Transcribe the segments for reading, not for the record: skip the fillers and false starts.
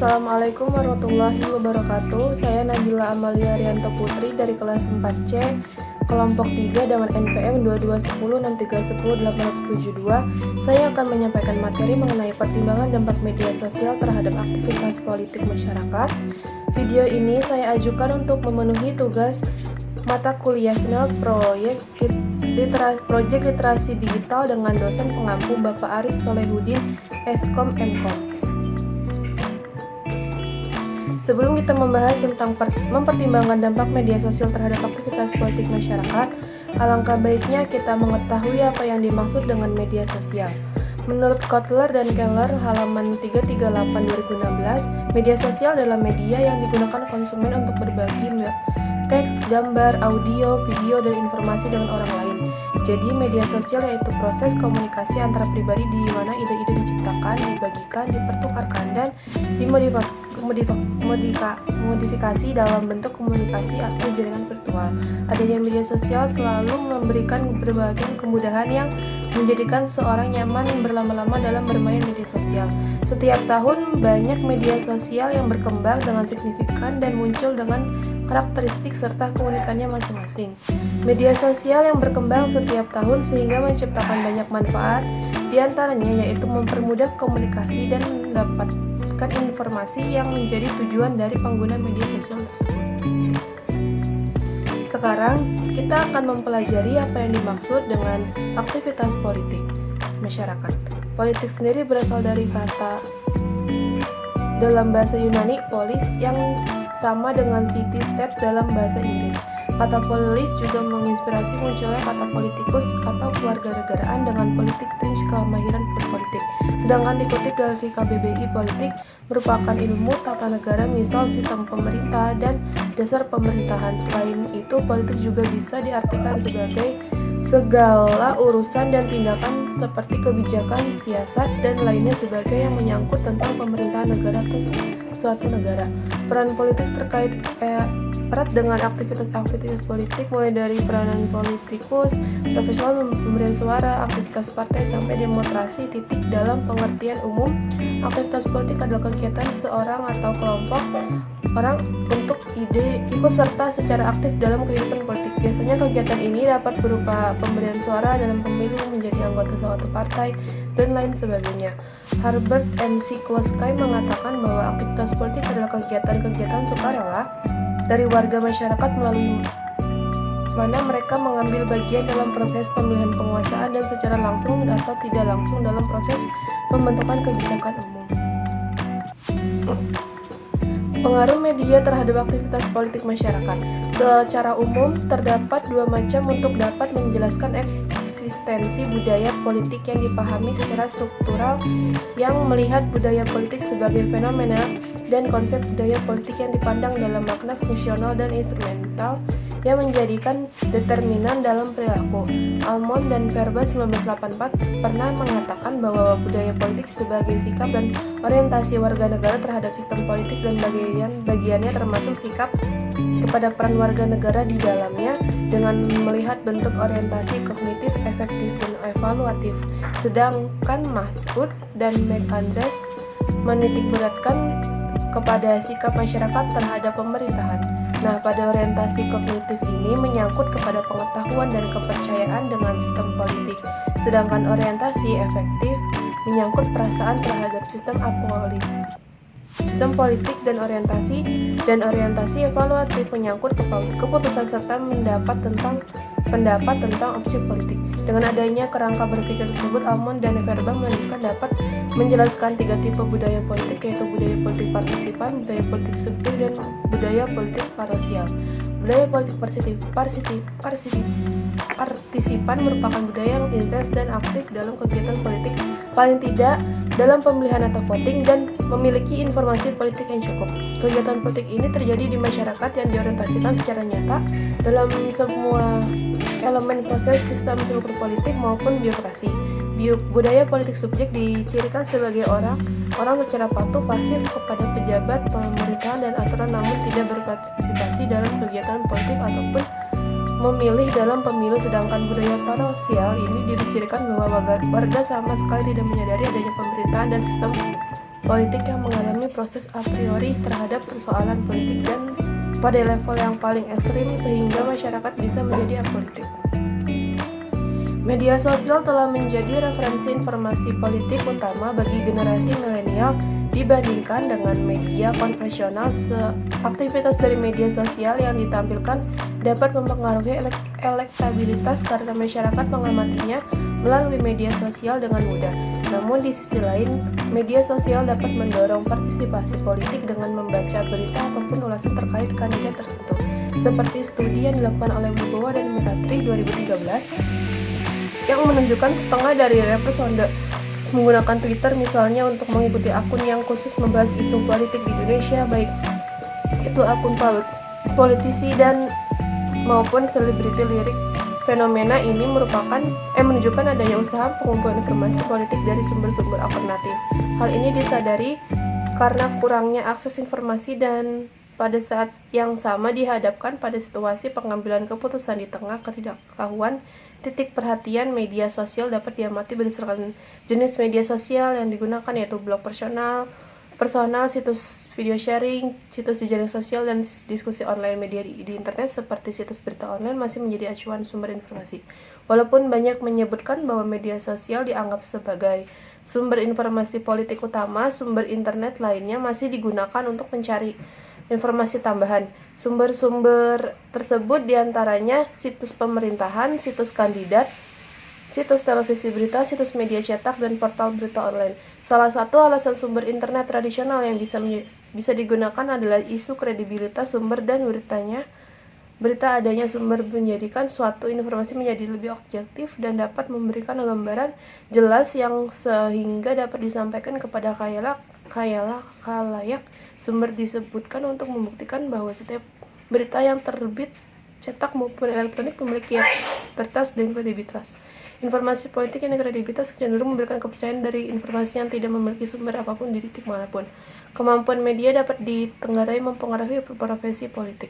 Assalamualaikum warahmatullahi wabarakatuh. Saya Nabila Amalia Rianto Putri dari kelas 4C, kelompok 3 dengan NPM 22106310-872. Saya akan menyampaikan materi mengenai pertimbangan dampak media sosial terhadap aktivitas politik masyarakat. Video ini saya ajukan untuk memenuhi tugas mata kuliah final proyek literasi digital dengan dosen pengampu Bapak Arif Solehudin, Eskom Mkom. Sebelum kita membahas tentang mempertimbangkan dampak media sosial terhadap aktivitas politik masyarakat, alangkah baiknya kita mengetahui apa yang dimaksud dengan media sosial. Menurut Kotler dan Keller, halaman 338/2016, media sosial adalah media yang digunakan konsumen untuk berbagi teks, gambar, audio, video, dan informasi dengan orang lain. Jadi, media sosial yaitu proses komunikasi antara pribadi di mana ide-ide diciptakan, dibagikan, dipertukarkan, dan dimodifikasi dalam bentuk komunikasi atau jaringan virtual. Adanya media sosial selalu memberikan berbagai kemudahan yang menjadikan seorang nyaman berlama-lama dalam bermain media sosial. Setiap tahun banyak media sosial yang berkembang dengan signifikan dan muncul dengan karakteristik serta keunikannya masing-masing. Media sosial yang berkembang setiap tahun sehingga menciptakan banyak manfaat, diantaranya yaitu mempermudah komunikasi dan mendapatkan informasi yang menjadi tujuan dari pengguna media sosial tersebut. Sekarang kita akan mempelajari apa yang dimaksud dengan aktivitas politik masyarakat. Politik sendiri berasal dari kata dalam bahasa Yunani polis yang sama dengan city state dalam bahasa Inggris. Kata polis juga menginspirasi munculnya kata politikus atau kewarganegaraan dengan politik tinge kemahiran berpolitik. Sedangkan dikutip dari KBBI, politik merupakan ilmu tata negara, misal sistem pemerintah dan dasar pemerintahan. Selain itu, politik juga bisa diartikan sebagai segala urusan dan tindakan seperti kebijakan, siasat, dan lainnya sebagai yang menyangkut tentang pemerintahan negara atau suatu negara. Peran politik terkait erat dengan aktivitas politik, mulai dari peranan politikus, profesional, pemberian suara, aktivitas partai, sampai demonstrasi. Titik dalam pengertian umum, aktivitas politik adalah kegiatan seorang atau kelompok orang untuk ikut serta secara aktif dalam kehidupan politik. Biasanya kegiatan ini dapat berupa pemberian suara dalam pemilu, menjadi anggota suatu partai, dan lain sebagainya. Herbert MC Kloskay mengatakan bahwa aktivitas politik adalah kegiatan-kegiatan sukarela dari warga masyarakat melalui mana mereka mengambil bagian dalam proses pemilihan penguasaan dan secara langsung atau tidak langsung dalam proses pembentukan kebijakan umum. Pengaruh media terhadap aktivitas politik masyarakat. Secara umum, terdapat dua macam untuk dapat menjelaskan eksistensi budaya politik yang dipahami secara struktural, yang melihat budaya politik sebagai fenomena, dan konsep budaya politik yang dipandang dalam makna fungsional dan instrumental yang menjadikan determinan dalam perilaku. Almond dan Verba 1984 pernah mengatakan bahwa budaya politik sebagai sikap dan orientasi warga negara terhadap sistem politik dan bagiannya termasuk sikap kepada peran warga negara di dalamnya dengan melihat bentuk orientasi kognitif, efektif, dan evaluatif. Sedangkan Mas'ud dan McAndrews menitikberatkan kepada sikap masyarakat terhadap pemerintahan. Nah, pada orientasi kognitif ini menyangkut kepada pengetahuan dan kepercayaan dengan sistem politik. Sedangkan orientasi efektif menyangkut perasaan terhadap sistem politik dan orientasi evaluatif menyangkut keputusan serta pendapat tentang objek politik. Dengan adanya kerangka berpikir tersebut, Almond dan Verba melanjutkan dapat menjelaskan tiga tipe budaya politik, yaitu budaya politik partisipan, budaya politik subjektif, dan budaya politik parosial. Budaya politik partisipan merupakan budaya yang intens dan aktif dalam kegiatan politik, paling tidak dalam pemilihan atau voting, dan memiliki informasi politik yang cukup. Kegiatan politik ini terjadi di masyarakat yang diorientasikan secara nyata dalam semua elemen proses sistem struktur politik maupun birokrasi. Budaya politik subjek dicirikan sebagai orang secara patuh pasif kepada pejabat pemerintahan dan aturan, namun tidak berpartisipasi dalam kegiatan politik ataupun memilih dalam pemilu. Sedangkan budaya parosial ini dicirikan bahwa warga sama sekali tidak menyadari adanya pemerintahan dan sistem politik yang mengalami proses a priori terhadap persoalan politik dan pada level yang paling ekstrim sehingga masyarakat bisa menjadi apolitik. Media sosial telah menjadi referensi informasi politik utama bagi generasi milenial dibandingkan dengan media konvensional. Aktivitas dari media sosial yang ditampilkan dapat mempengaruhi elektabilitas karena masyarakat mengamatinya melalui media sosial dengan mudah. Namun di sisi lain, media sosial dapat mendorong partisipasi politik dengan membaca berita ataupun ulasan terkait kandidat tertentu. Seperti studi yang dilakukan oleh Wibowo dan Miratri 2013 yang menunjukkan setengah dari responden menggunakan Twitter misalnya untuk mengikuti akun yang khusus membahas isu politik di Indonesia, baik itu akun politisi dan maupun selebriti lirik. Fenomena ini menunjukkan adanya usaha pengumpulan informasi politik dari sumber-sumber alternatif. Hal ini disadari karena kurangnya akses informasi dan pada saat yang sama dihadapkan pada situasi pengambilan keputusan di tengah ketidaktahuan. Titik perhatian media sosial dapat diamati berdasarkan jenis media sosial yang digunakan, yaitu blog personal, situs video sharing, situs jejaring sosial, dan diskusi online. Media di internet seperti situs berita online masih menjadi acuan sumber informasi. Walaupun banyak menyebutkan bahwa media sosial dianggap sebagai sumber informasi politik utama, sumber internet lainnya masih digunakan untuk mencari informasi tambahan. Sumber-sumber tersebut diantaranya situs pemerintahan, situs kandidat, situs televisi berita, situs media cetak, dan portal berita online. Salah satu alasan sumber internet tradisional yang bisa digunakan adalah isu kredibilitas sumber dan berita adanya sumber menjadikan suatu informasi menjadi lebih objektif dan dapat memberikan gambaran jelas yang sehingga dapat disampaikan kepada khalayak. Sumber disebutkan untuk membuktikan bahwa setiap berita yang terbit cetak maupun elektronik memiliki kredibilitas dan kredibilitas. Informasi politik yang kredibilitas cenderung memberikan kepercayaan dari informasi yang tidak memiliki sumber apapun di titik manapun. Kemampuan media dapat ditenggarai mempengaruhi profesi politik.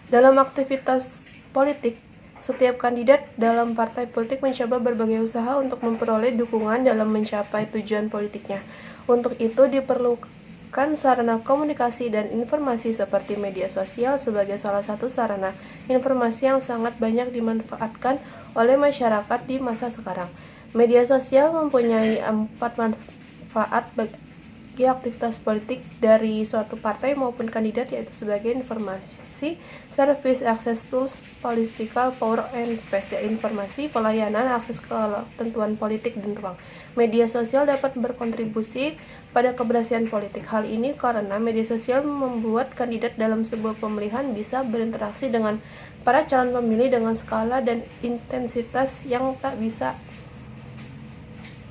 Dalam aktivitas politik, setiap kandidat dalam partai politik mencoba berbagai usaha untuk memperoleh dukungan dalam mencapai tujuan politiknya. Untuk itu diperlukan sarana komunikasi dan informasi seperti media sosial sebagai salah satu sarana informasi yang sangat banyak dimanfaatkan oleh masyarakat di masa sekarang. Media sosial mempunyai 4 manfaat bagi aktivitas politik dari suatu partai maupun kandidat, yaitu sebagai informasi, service, access tools, political power and space, informasi, pelayanan, akses ke ketentuan politik dan ruang. Media sosial dapat berkontribusi pada keberhasilan politik. Hal ini karena media sosial membuat kandidat dalam sebuah pemilihan bisa berinteraksi dengan para calon pemilih dengan skala dan intensitas yang tak bisa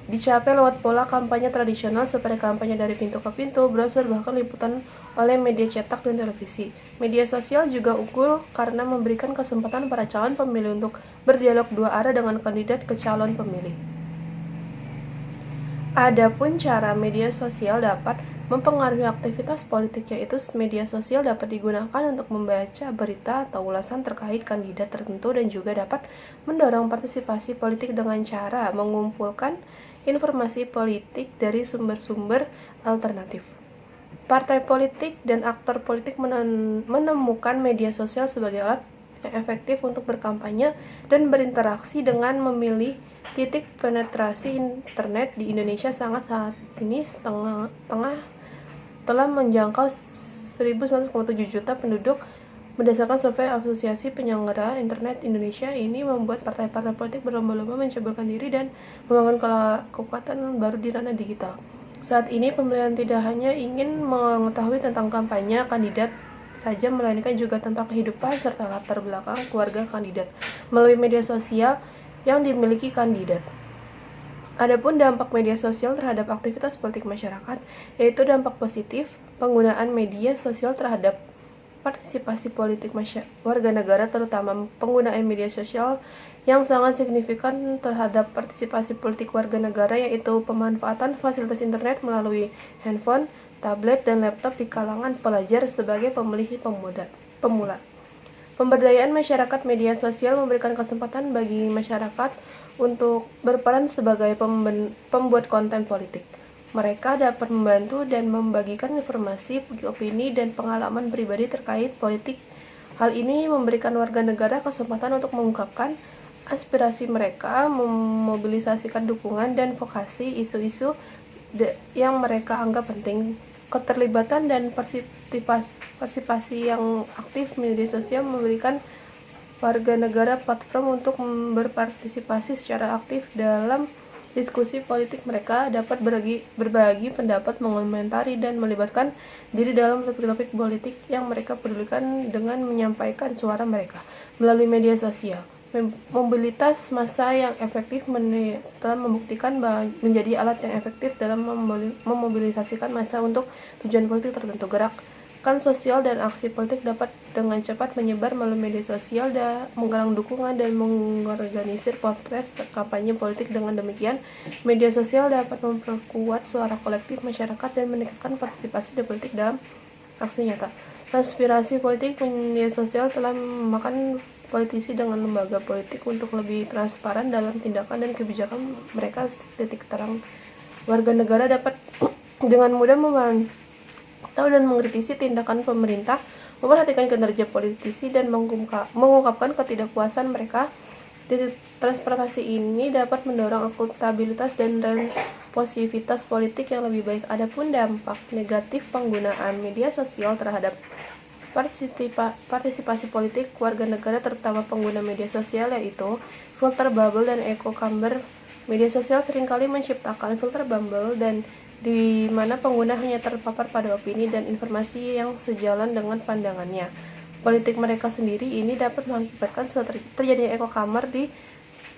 dicapai lewat pola kampanye tradisional seperti kampanye dari pintu ke pintu, brosur, bahkan liputan oleh media cetak dan televisi. Media sosial juga unggul karena memberikan kesempatan para calon pemilih untuk berdialog dua arah dengan kandidat ke calon pemilih. Adapun cara media sosial dapat mempengaruhi aktivitas politik, yaitu media sosial dapat digunakan untuk membaca berita atau ulasan terkait kandidat tertentu dan juga dapat mendorong partisipasi politik dengan cara mengumpulkan informasi politik dari sumber-sumber alternatif. Partai politik dan aktor politik menemukan media sosial sebagai alat yang efektif untuk berkampanye dan berinteraksi dengan memilih. Titik penetrasi internet di Indonesia saat ini telah menjangkau 19,7 juta penduduk. Berdasarkan survei Asosiasi Penyelenggara Internet Indonesia, ini membuat partai-partai politik berlomba-lomba mencobakan diri dan membangun kekuatan baru di ranah digital. Saat ini pemilihan tidak hanya ingin mengetahui tentang kampanye kandidat saja, melainkan juga tentang kehidupan serta latar belakang keluarga kandidat melalui media sosial yang dimiliki kandidat. Adapun dampak media sosial terhadap aktivitas politik masyarakat, yaitu dampak positif penggunaan media sosial terhadap partisipasi politik warga negara, terutama penggunaan media sosial yang sangat signifikan terhadap partisipasi politik warga negara, yaitu pemanfaatan fasilitas internet melalui handphone, tablet, dan laptop di kalangan pelajar sebagai pemilih pemula. Pemberdayaan masyarakat. Media sosial memberikan kesempatan bagi masyarakat untuk berperan sebagai pembuat konten politik. Mereka dapat membantu dan membagikan informasi, opini, dan pengalaman pribadi terkait politik. Hal ini memberikan warga negara kesempatan untuk mengungkapkan aspirasi mereka, memobilisasikan dukungan dan vokasi isu-isu yang mereka anggap penting. Keterlibatan dan partisipasi yang aktif media sosial memberikan warga negara platform untuk berpartisipasi secara aktif dalam diskusi politik. Mereka dapat berbagi pendapat, mengomentari, dan melibatkan diri dalam topik-topik politik yang mereka pedulikan dengan menyampaikan suara mereka melalui media sosial. Mobilitas massa yang efektif telah membuktikan menjadi alat yang efektif dalam memobilisasikan massa untuk tujuan politik tertentu. Gerakan sosial dan aksi politik dapat dengan cepat menyebar melalui media sosial dan menggalang dukungan dan mengorganisir potret kampanye politik. Dengan demikian, media sosial dapat memperkuat suara kolektif masyarakat dan meningkatkan partisipasi di politik dalam aksi nyata. Transparansi politik. Media sosial telah memakan politisi dengan lembaga politik untuk lebih transparan dalam tindakan dan kebijakan mereka. Titik terang. Warga negara dapat dengan mudah memantau dan mengkritisi tindakan pemerintah, memperhatikan kinerja politisi, dan mengungkapkan ketidakpuasan mereka. Titik transparansi ini dapat mendorong akuntabilitas dan responsivitas politik yang lebih baik. Adapun dampak negatif penggunaan media sosial terhadap partisipasi politik warga negara, terutama pengguna media sosial, yaitu filter bubble dan echo chamber. Media sosial seringkali menciptakan filter bubble dan di mana pengguna hanya terpapar pada opini dan informasi yang sejalan dengan pandangannya politik mereka sendiri. Ini dapat mengakibatkan terjadinya echo chamber di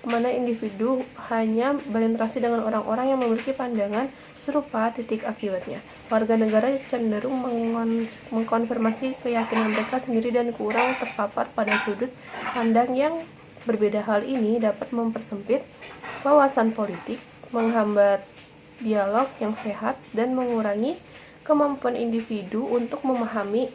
mana individu hanya berinteraksi dengan orang-orang yang memiliki pandangan serupa. Titik akibatnya, warga negara cenderung mengkonfirmasi keyakinan mereka sendiri dan kurang terpapar pada sudut pandang yang berbeda. Hal ini dapat mempersempit wawasan politik, menghambat dialog yang sehat, dan mengurangi kemampuan individu untuk memahami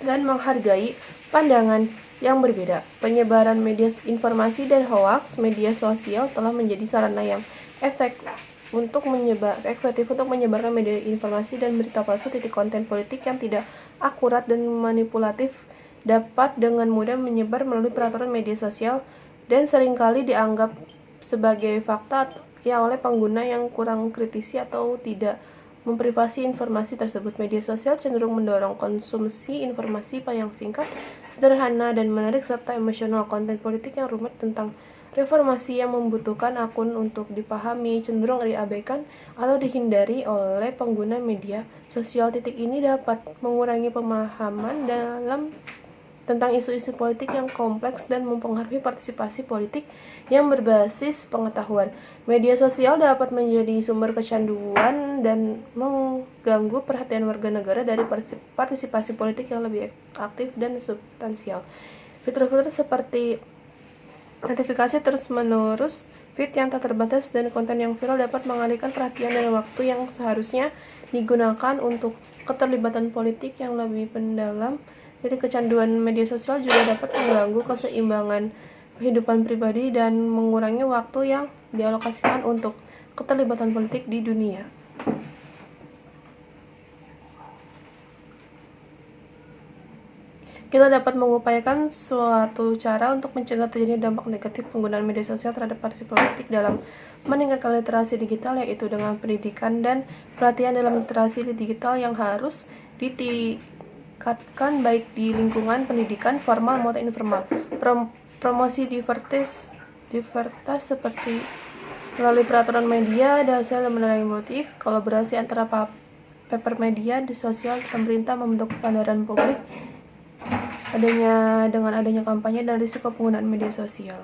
dan menghargai pandangan yang berbeda. Penyebaran media informasi dan hoaks. Media sosial telah menjadi sarana yang efektif untuk menyebarkan media informasi dan berita palsu. Titik konten politik yang tidak akurat dan manipulatif dapat dengan mudah menyebar melalui peraturan media sosial dan seringkali dianggap sebagai fakta ya oleh pengguna yang kurang kritisi atau tidak memprivasi informasi tersebut. Media sosial cenderung mendorong konsumsi informasi yang singkat, sederhana, dan menarik, serta emosional. Konten politik yang rumit tentang reformasi yang membutuhkan akun untuk dipahami cenderung diabaikan atau dihindari oleh pengguna media sosial. Titik ini dapat mengurangi pemahaman tentang isu-isu politik yang kompleks dan mempengaruhi partisipasi politik yang berbasis pengetahuan. Media sosial dapat menjadi sumber kecanduan dan mengganggu perhatian warga negara dari partisipasi politik yang lebih aktif dan substansial. Fitur-fitur seperti notifikasi terus-menerus, feed yang tak terbatas, dan konten yang viral dapat mengalihkan perhatian dan waktu yang seharusnya digunakan untuk keterlibatan politik yang lebih mendalam. Jadi kecanduan media sosial juga dapat mengganggu keseimbangan kehidupan pribadi dan mengurangi waktu yang dialokasikan untuk keterlibatan politik di dunia. Kita dapat mengupayakan suatu cara untuk mencegah terjadinya dampak negatif penggunaan media sosial terhadap partisipasi politik dalam meningkatkan literasi digital, yaitu dengan pendidikan dan pelatihan dalam literasi digital yang harus ditingkatkan baik di lingkungan pendidikan formal maupun informal. Promosi diversitas seperti melalui peraturan media dasar dan menerangi politik, kolaborasi antara paper media di sosial, pemerintah membentuk kesadaran publik dengan adanya kampanye dan risiko penggunaan media sosial.